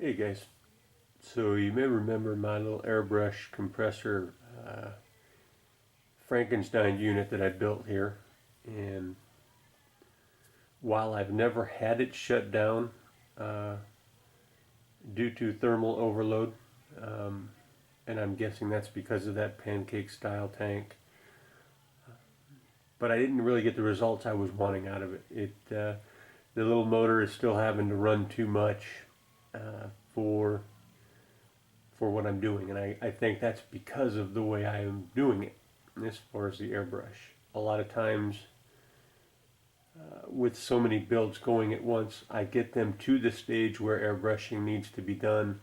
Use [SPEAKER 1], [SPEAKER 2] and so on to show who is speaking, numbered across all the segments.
[SPEAKER 1] Hey guys, so you may remember my little airbrush compressor Frankenstein unit that I built here, and while I've never had it shut down uh, due to thermal overload, and I'm guessing that's because of that pancake style tank, but I didn't really get the results I was wanting out of it. The little motor is still having to run too much for what I'm doing, and I think that's because of the way I am doing it as far as the airbrush. A lot of times, with so many builds going at once, I get them to the stage where airbrushing needs to be done,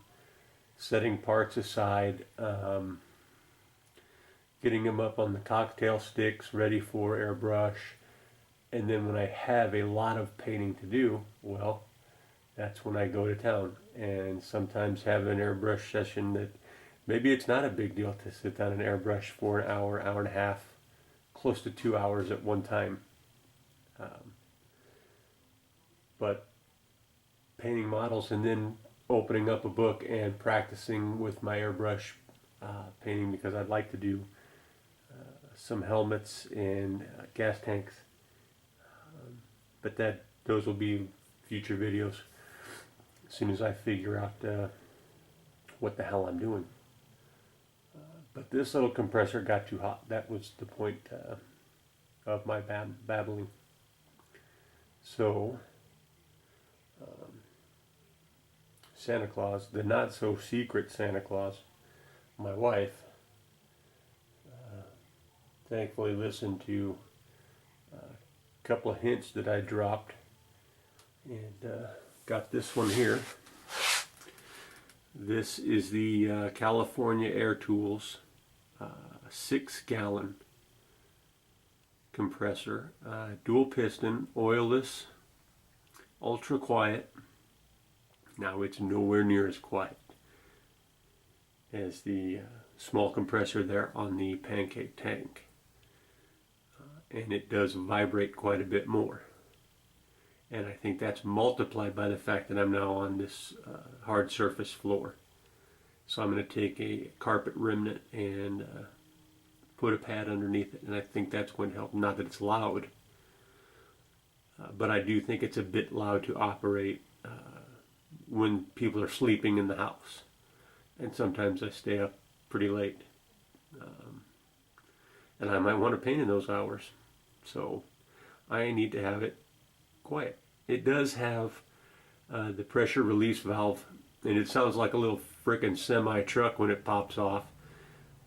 [SPEAKER 1] setting parts aside, getting them up on the cocktail sticks ready for airbrush, and then when I have a lot of painting to do, well, that's when I go to town and sometimes have an airbrush session that maybe it's not a big deal to sit down and airbrush for an hour, hour and a half, close to 2 hours at one time. But painting models and then opening up a book and practicing with my airbrush painting, because I'd like to do some helmets and gas tanks. But those will be future videos as soon as I figure out what the hell I'm doing. But this little compressor got too hot. That was the point of my babbling. So Santa Claus, the not so secret Santa Claus, my wife, thankfully listened to a couple of hints that I dropped and got this one here. This is the California Air Tools 6-gallon compressor, dual piston, oilless, ultra quiet. Now it's nowhere near as quiet as the small compressor there on the pancake tank, and it does vibrate quite a bit more. And I think that's multiplied by the fact that I'm now on this hard surface floor. So I'm going to take a carpet remnant and put a pad underneath it, and I think that's going to help. Not that it's loud, but I do think it's a bit loud to operate when people are sleeping in the house. And sometimes I stay up pretty late. And I might want to paint in those hours. So I need to have it quiet. It does have the pressure release valve, and it sounds like a little frickin' semi truck when it pops off,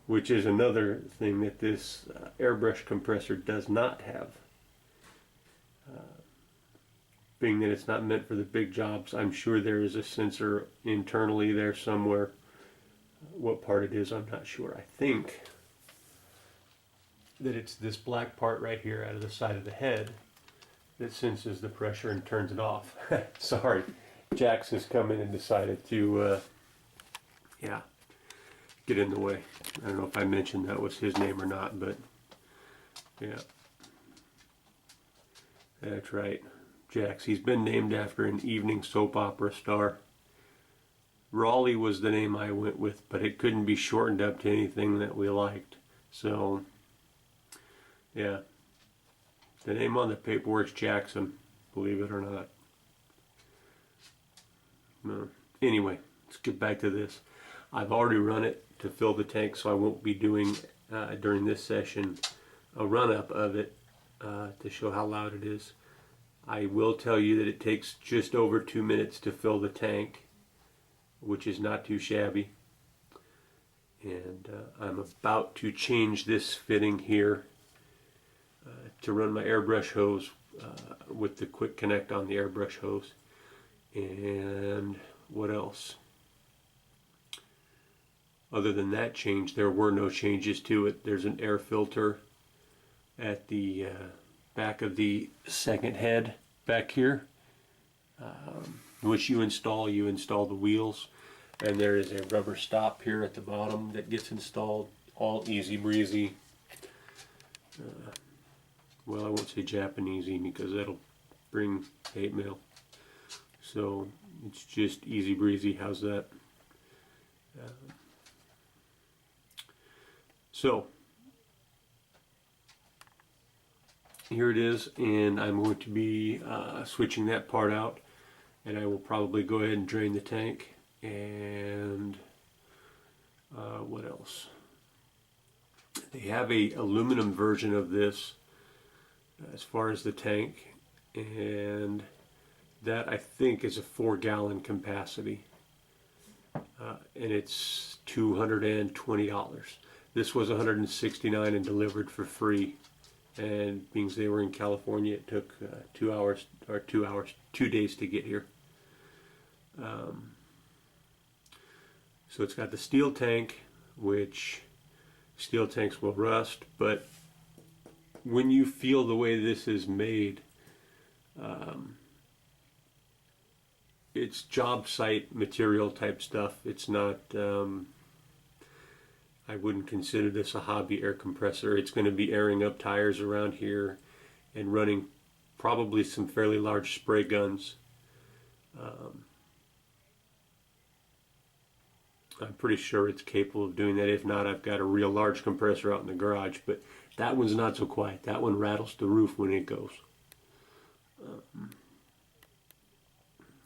[SPEAKER 1] which is another thing that this airbrush compressor does not have. Being that it's not meant for the big jobs, I'm sure there is a sensor internally there somewhere. What part it is, I'm not sure. I think that it's this black part right here out of the side of the head that senses the pressure and turns it off. Sorry, Jax has come in and decided to, get in the way. I don't know if I mentioned that was his name or not, but yeah, that's right. Jax, he's been named after an evening soap opera star. Raleigh was the name I went with, but it couldn't be shortened up to anything that we liked. So, yeah. The name on the paperwork's Jackson, believe it or not. No. Anyway, let's get back to this. I've already run it to fill the tank, so I won't be doing, during this session, a run-up of it to show how loud it is. I will tell you that it takes just over 2 minutes to fill the tank, which is not too shabby. And I'm about to change this fitting here to run my airbrush hose with the quick connect on the airbrush hose. And what else? Other than that change, there were no changes to it. There's an air filter at the back of the second head back here, which you install the wheels, and there is a rubber stop here at the bottom that gets installed. All easy breezy. Well, I won't say Japanesey because that'll bring hate mail. So it's just easy breezy. How's that? So here it is, and I'm going to be switching that part out, and I will probably go ahead and drain the tank. And what else? They have a aluminum version of this as far as the tank, and that I think is a 4-gallon capacity, and it's $220. This was $169 and delivered for free, and being they were in California, it took 2 days to get here. So it's got the steel tank, which steel tanks will rust, but when you feel the way this is made, it's job site material type stuff. It's not, I wouldn't consider this a hobby air compressor. It's going to be airing up tires around here and running probably some fairly large spray guns. I'm pretty sure it's capable of doing that. If not, I've got a real large compressor out in the garage, but that one's not so quiet. That one rattles the roof when it goes.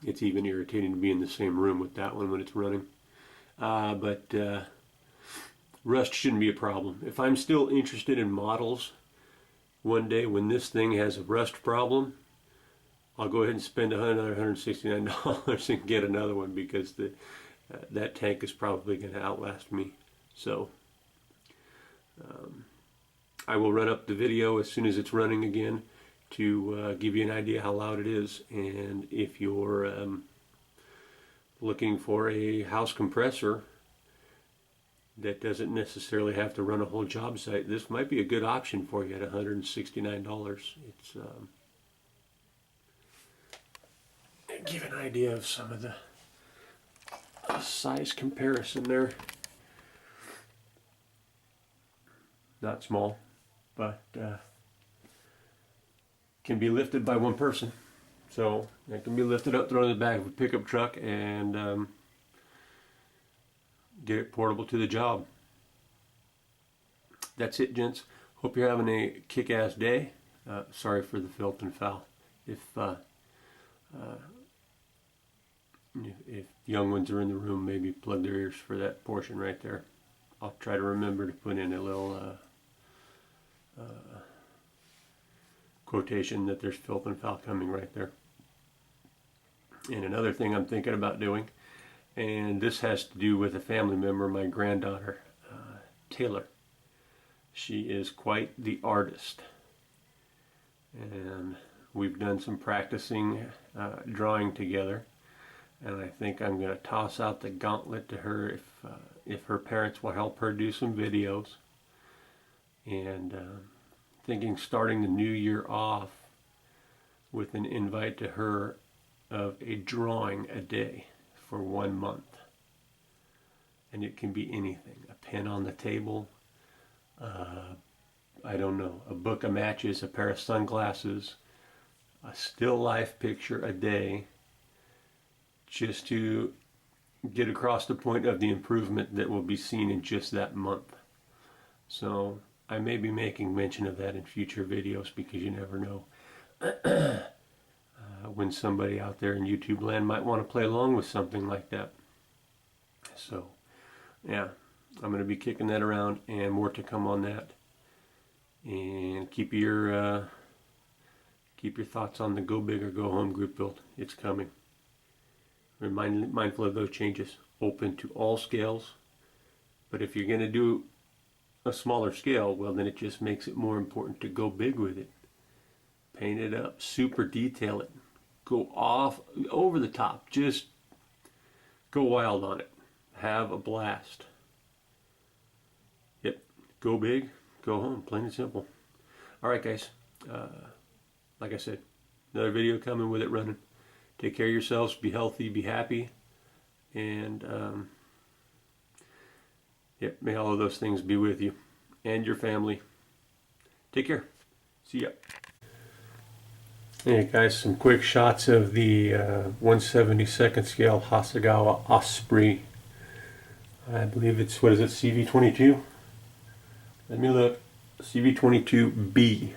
[SPEAKER 1] It's even irritating to be in the same room with that one when it's running. But rust shouldn't be a problem. If I'm still interested in models, one day when this thing has a rust problem, I'll go ahead and spend another $169 and get another one, because that tank is probably going to outlast me. So I will run up the video as soon as it's running again to give you an idea how loud it is. And if you're looking for a house compressor that doesn't necessarily have to run a whole job site, this might be a good option for you at $169. It's give an idea of some of the size comparison there. Not small, but can be lifted by one person. So it can be lifted up, thrown in the back of a pickup truck, and get it portable to the job. That's it, gents. Hope you're having a kick-ass day. Sorry for the filth and foul. If young ones are in the room, maybe plug their ears for that portion right there. I'll try to remember to put in a little quotation that there's filth and foul coming right there. And another thing I'm thinking about doing, and this has to do with a family member, my granddaughter, Taylor. She is quite the artist, and we've done some practicing drawing together. And I think I'm going to toss out the gauntlet to her if her parents will help her do some videos. And thinking starting the new year off with an invite to her of a drawing a day for 1 month. And it can be anything. A pen on the table, I don't know, a book of matches, a pair of sunglasses, a still life picture a day, just to get across the point of the improvement that will be seen in just that month. So I may be making mention of that in future videos, because you never know when somebody out there in YouTube land might want to play along with something like that. So yeah, I'm going to be kicking that around, and more to come on that. And keep your thoughts on the Go Big or Go Home group build. It's coming. Mindful of those changes. Open to all scales, but if you're going to do a smaller scale, well, then it just makes it more important to go big with it. Paint it up, super detail it, go off over the top, just go wild on it, have a blast. Yep, go big, go home, plain and simple. Alright guys, like I said, another video coming with it running. Take care of yourselves, be healthy, be happy, and yep, may all of those things be with you and your family. Take care. See ya. Hey guys, some quick shots of the 1/72 scale Hasegawa Osprey. I believe it's, what is it, CV22? Let me look. CV22B.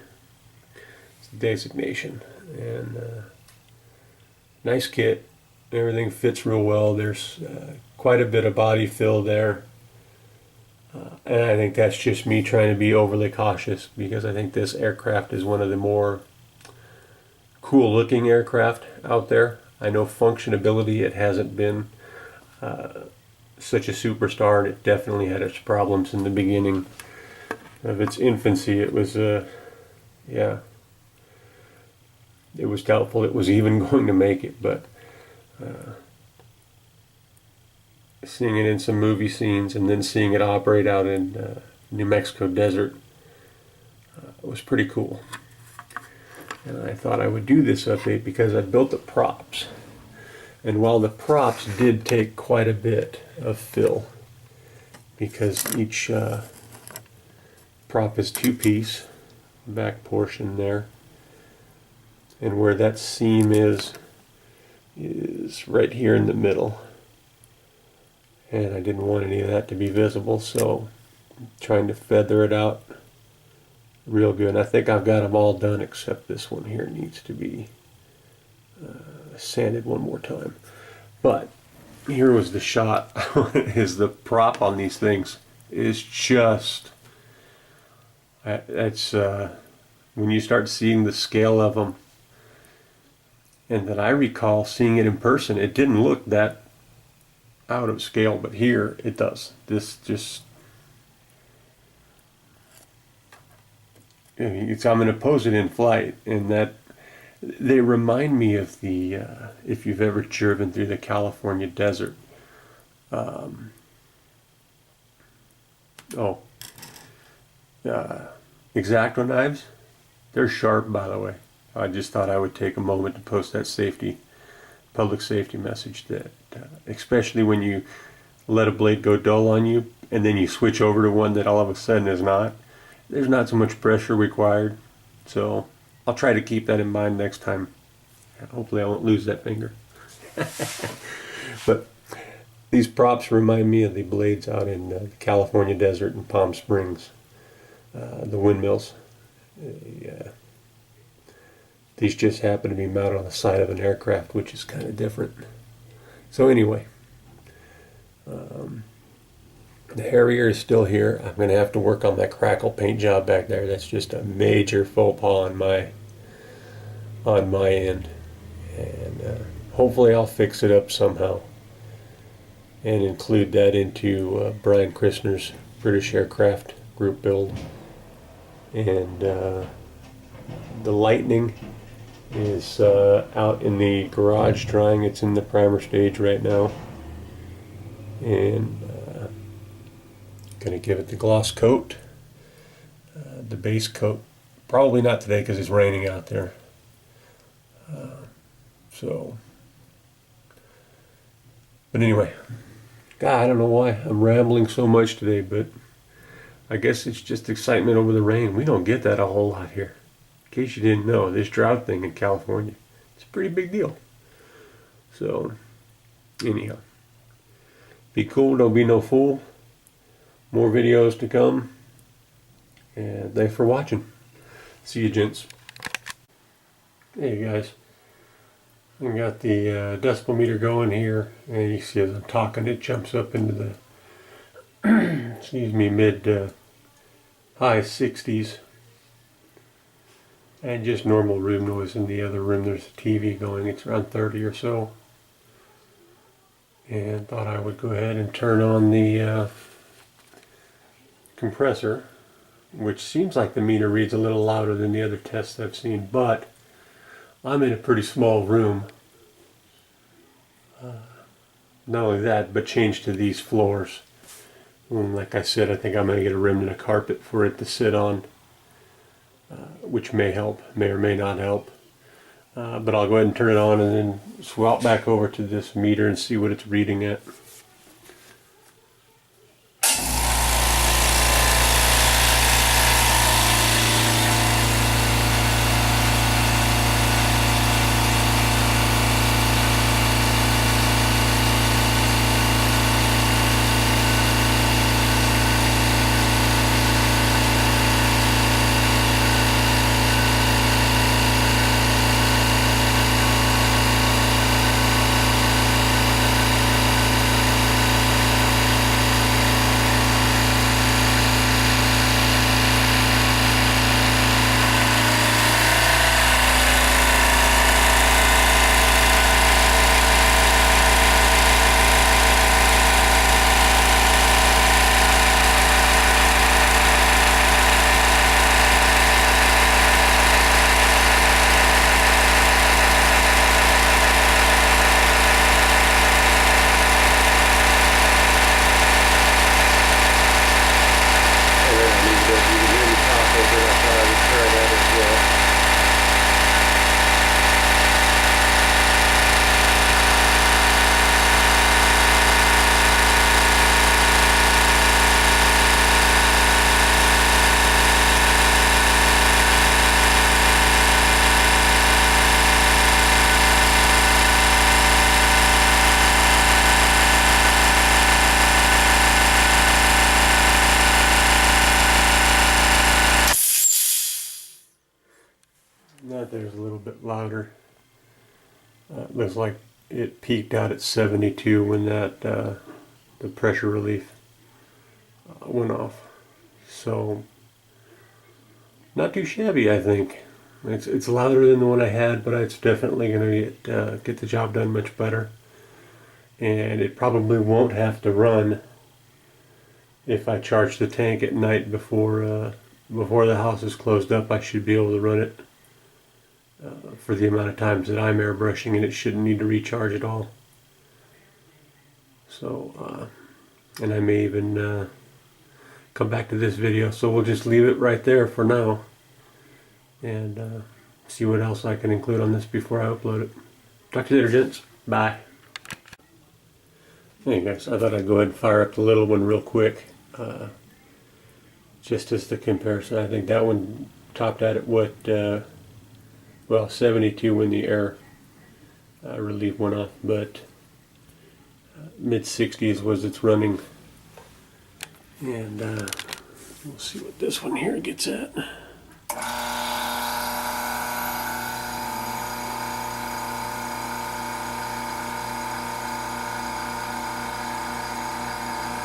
[SPEAKER 1] It's the designation. And nice kit. Everything fits real well. There's quite a bit of body fill there. And I think that's just me trying to be overly cautious, because I think this aircraft is one of the more cool looking aircraft out there. I know functionability, it hasn't been such a superstar, and it definitely had its problems in the beginning of its infancy. It was yeah, it was doubtful it was even going to make it, but seeing it in some movie scenes and then seeing it operate out in New Mexico desert was pretty cool. And I thought I would do this update because I built the props. And while the props did take quite a bit of fill, because each prop is two-piece, back portion there, and where that seam is right here in the middle. And I didn't want any of that to be visible, so I'm trying to feather it out real good. And I think I've got them all done except this one here needs to be sanded one more time. But here was the shot. Is the prop on these things is just, it's when you start seeing the scale of them, and that I recall seeing it in person, it didn't look that out of scale, but here it does. This just, I'm going to pose it in flight, and that they remind me of the if you've ever driven through the California desert. X-Acto knives. They're sharp, by the way. I just thought I would take a moment to post that public safety message, that especially when you let a blade go dull on you and then you switch over to one that all of a sudden is not. There's not so much pressure required, so I'll try to keep that in mind next time. Hopefully I won't lose that finger. But these props remind me of the blades out in the California desert in Palm Springs, the windmills. These just happen to be mounted on the side of an aircraft, which is kind of different. So anyway, the Harrier is still here. I'm going to have to work on that crackle paint job back there. That's just a major faux pas on my end, and hopefully I'll fix it up somehow and include that into Brian Christner's British Aircraft Group build. And the Lightning is out in the garage drying. It's in the primer stage right now, and going to give it the gloss coat, the base coat. Probably not today because it's raining out there. But anyway, God, I don't know why I'm rambling so much today, but I guess it's just excitement over the rain. We don't get that a whole lot here. In case you didn't know, this drought thing in California, it's a pretty big deal. So, anyhow, be cool, don't be no fool. More videos to come, and thanks for watching. See you, gents. Hey guys, I got the decibel meter going here, and you see as I'm talking it jumps up into the excuse me, mid high 60s, and just normal room noise. In the other room there's a TV going, it's around 30 or so, and thought I would go ahead and turn on the compressor, which seems like the meter reads a little louder than the other tests I've seen, but I'm in a pretty small room. Not only that, but changed to these floors. And like I said, I think I'm going to get a remnant of carpet for it to sit on, which may help, may or may not help. But I'll go ahead and turn it on and then swap back over to this meter and see what it's reading at. louder. It looks like it peaked out at 72 when that the pressure relief went off. So not too shabby, I think. It's louder than the one I had, but it's definitely going to get the job done much better. And it probably won't have to run if I charge the tank at night before the house is closed up. I should be able to run it for the amount of times that I'm airbrushing, and it shouldn't need to recharge at all. So, and I may even come back to this video, so we'll just leave it right there for now and see what else I can include on this before I upload it. Talk to you later, gents. Bye. Hey guys, I thought I'd go ahead and fire up the little one real quick, just as the comparison. I think that one topped out at what, well, 72 when the air relief went off, but mid 60s was its running. And we'll see what this one here gets at.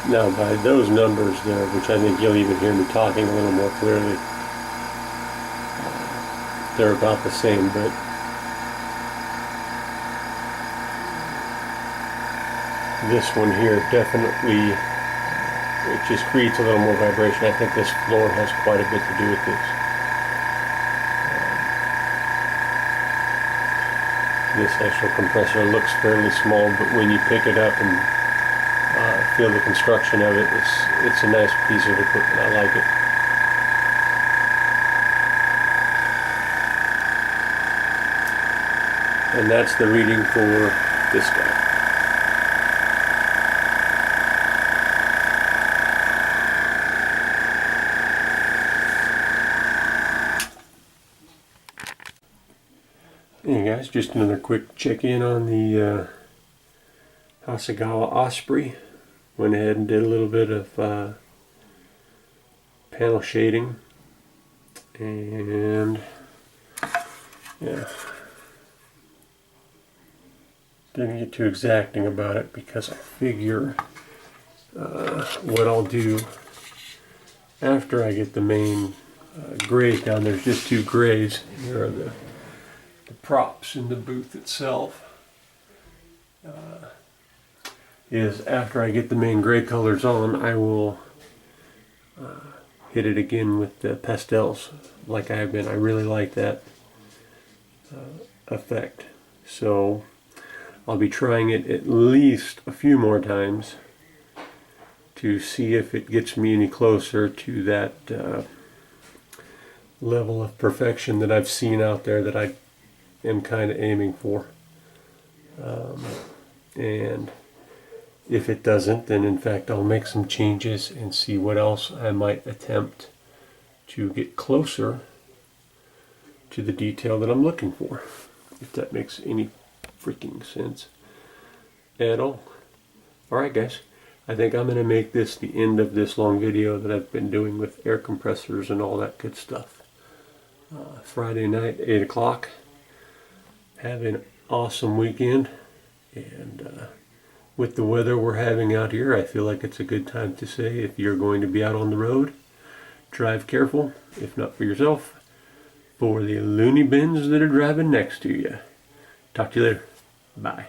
[SPEAKER 1] Now by those numbers there, which I think you'll even hear me talking a little more clearly, they're about the same, but this one here definitely, it just creates a little more vibration. I think this floor has quite a bit to do with this. This actual compressor looks fairly small, but when you pick it up and feel the construction of it, it's a nice piece of equipment. I like it. And that's the reading for this guy. Hey guys, just another quick check-in on the Hasegawa Osprey. Went ahead and did a little bit of panel shading, and yeah, didn't get too exacting about it because I figure what I'll do after I get the main grays down. There's just two grays. Here are the props in the booth itself. Is after I get the main gray colors on, I will hit it again with the pastels like I have been. I really like that effect. So I'll be trying it at least a few more times to see if it gets me any closer to that level of perfection that I've seen out there that I am kind of aiming for. And if it doesn't, then in fact I'll make some changes and see what else I might attempt to get closer to the detail that I'm looking for, if that makes any freaking sense at all. Alright guys, I think I'm going to make this the end of this long video that I've been doing with air compressors and all that good stuff. Friday night, 8 o'clock. Have an awesome weekend, and with the weather we're having out here, I feel like it's a good time to say, if you're going to be out on the road, drive careful, if not for yourself, for the loony bins that are driving next to you. Talk to you later. Bye.